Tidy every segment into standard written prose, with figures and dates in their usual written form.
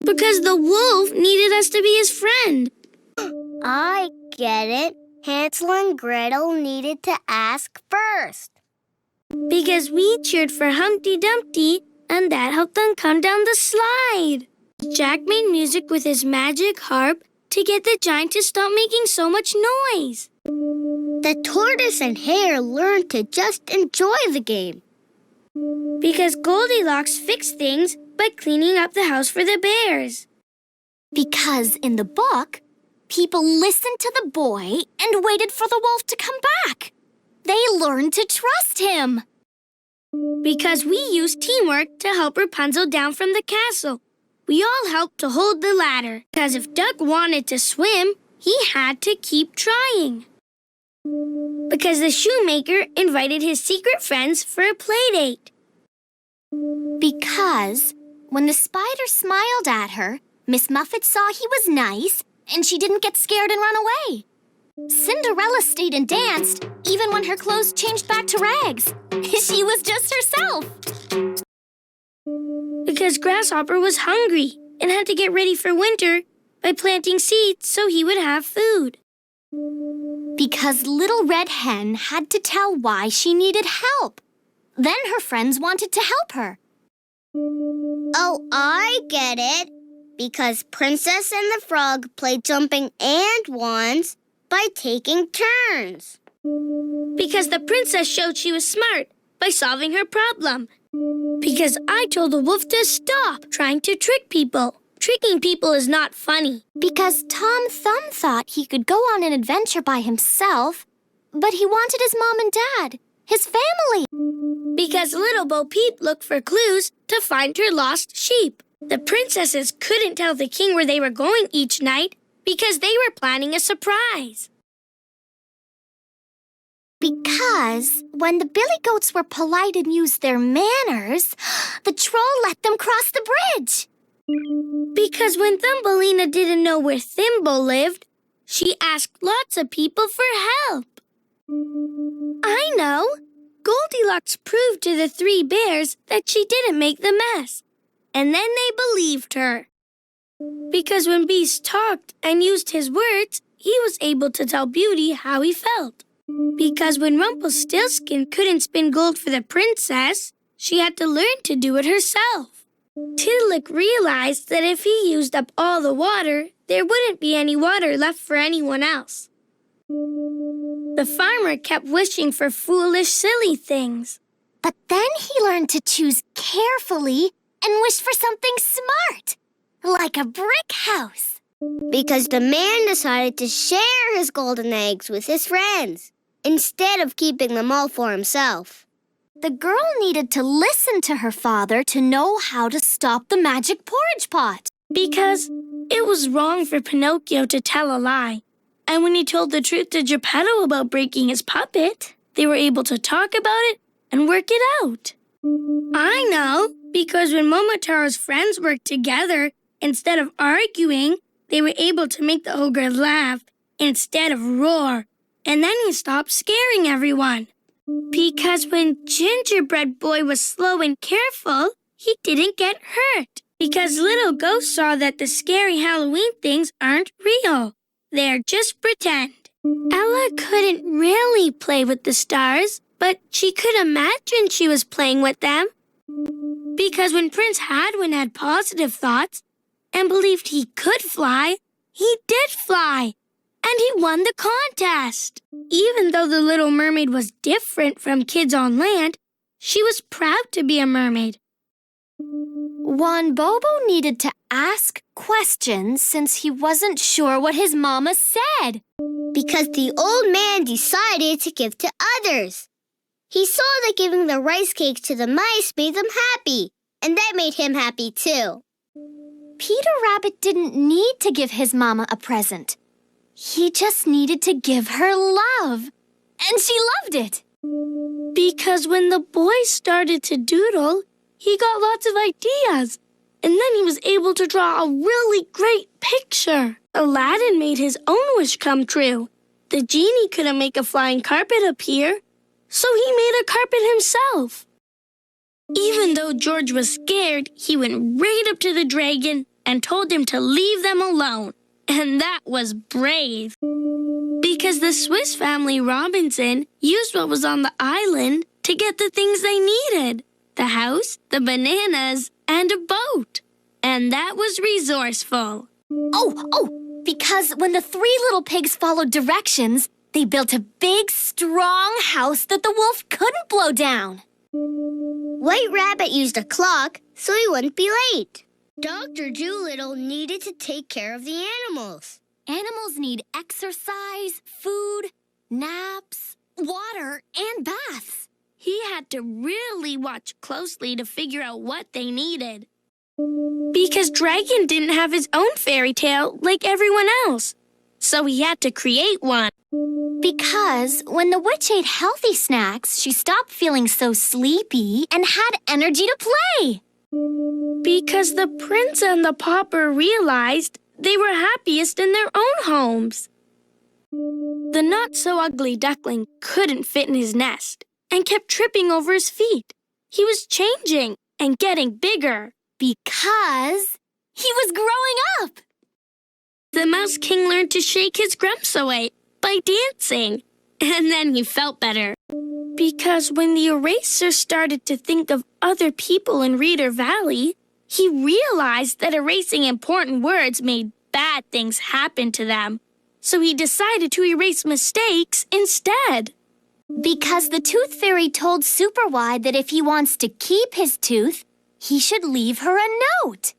Because the wolf needed us to be his friend. I get it. Hansel and Gretel needed to ask first. Because we cheered for Humpty Dumpty, and that helped them come down the slide. Jack made music with his magic harp to get the giant to stop making so much noise. The tortoise and hare learned to just enjoy the game. Because Goldilocks fixed things by cleaning up the house for the bears. Because in the book, people listened to the boy and waited for the wolf to come back. They learned to trust him. Because we used teamwork to help Rapunzel down from the castle. We all helped to hold the ladder. Because if Duck wanted to swim, he had to keep trying. Because the shoemaker invited his secret friends for a play date. Because when the spider smiled at her, Miss Muffet saw he was nice and she didn't get scared and run away. Cinderella stayed and danced even when her clothes changed back to rags. She was just herself. Because Grasshopper was hungry and had to get ready for winter by planting seeds so he would have food. Because Little Red Hen had to tell why she needed help. Then her friends wanted to help her. Oh, I get it. Because Princess and the Frog played jumping and wands by taking turns. Because the princess showed she was smart by solving her problem. Because I told the wolf to stop trying to trick people. Tricking people is not funny. Because Tom Thumb thought he could go on an adventure by himself, but he wanted his mom and dad, his family. Because Little Bo Peep looked for clues to find her lost sheep. The princesses couldn't tell the king where they were going each night because they were planning a surprise. Because when the billy goats were polite and used their manners, the troll let them cross the bridge. Because when Thumbelina didn't know where Thimble lived, she asked lots of people for help. I know. Goldilocks proved to the three bears that she didn't make the mess. And then they believed her. Because when Beast talked and used his words, he was able to tell Beauty how he felt. Because when Rumpelstiltskin couldn't spin gold for the princess, she had to learn to do it herself. Tiddalik realized that if he used up all the water, there wouldn't be any water left for anyone else. The farmer kept wishing for foolish, silly things. But then he learned to choose carefully and wish for something smart, like a brick house. Because the man decided to share his golden eggs with his friends instead of keeping them all for himself. The girl needed to listen to her father to know how to stop the magic porridge pot. Because it was wrong for Pinocchio to tell a lie. And when he told the truth to Geppetto about breaking his puppet, they were able to talk about it and work it out. I know, because when Momotaro's friends worked together, instead of arguing, they were able to make the ogre laugh instead of roar. And then he stopped scaring everyone. Because when Gingerbread Boy was slow and careful, he didn't get hurt. Because Little Ghost saw that the scary Halloween things aren't real. They're just pretend. Ella couldn't really play with the stars, but she could imagine she was playing with them. Because when Prince Hadwin had positive thoughts and believed he could fly, he did fly. And he won the contest. Even though the Little Mermaid was different from kids on land, she was proud to be a mermaid. Juan Bobo needed to ask questions since he wasn't sure what his mama said. Because the old man decided to give to others. He saw that giving the rice cake to the mice made them happy, and that made him happy too. Peter Rabbit didn't need to give his mama a present. He just needed to give her love, and she loved it. Because when the boy started to doodle, he got lots of ideas. And then he was able to draw a really great picture. Aladdin made his own wish come true. The genie couldn't make a flying carpet appear, so he made a carpet himself. Even though George was scared, he went right up to the dragon and told him to leave them alone. And that was brave. Because the Swiss family Robinson used what was on the island to get the things they needed. The house, the bananas, and a boat. And that was resourceful. Because when the three little pigs followed directions, they built a big, strong house that the wolf couldn't blow down. White Rabbit used a clock so he wouldn't be late. Dr. Doolittle needed to take care of the animals. Animals need exercise, food, naps, water, and baths. He had to really watch closely to figure out what they needed. Because Dragon didn't have his own fairy tale like everyone else. So he had to create one. Because when the witch ate healthy snacks, she stopped feeling so sleepy and had energy to play. Because the prince and the pauper realized they were happiest in their own homes. The not-so-ugly duckling couldn't fit in his nest and kept tripping over his feet. He was changing and getting bigger. Because he was growing up. The Mouse King learned to shake his grumps away by dancing, and then he felt better. Because when the eraser started to think of other people in Reader Valley, he realized that erasing important words made bad things happen to them. So he decided to erase mistakes instead. Because the Tooth Fairy told Superwide that if he wants to keep his tooth, he should leave her a note.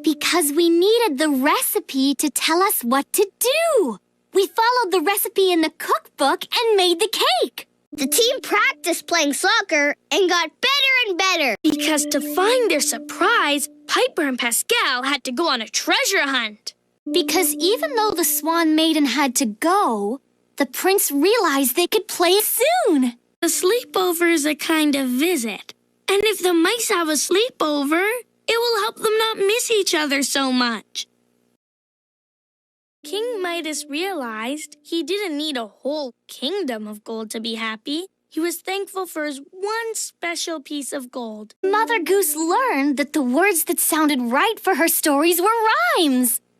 Because we needed the recipe to tell us what to do. We followed the recipe in the cookbook and made the cake. The team practiced playing soccer and got better and better. Because to find their surprise, Piper and Pascal had to go on a treasure hunt. Because even though the Swan Maiden had to go, the prince realized they could play soon. A sleepover is a kind of visit. And if the mice have a sleepover, it will help them not miss each other so much. King Midas realized he didn't need a whole kingdom of gold to be happy. He was thankful for his one special piece of gold. Mother Goose learned that the words that sounded right for her stories were rhymes.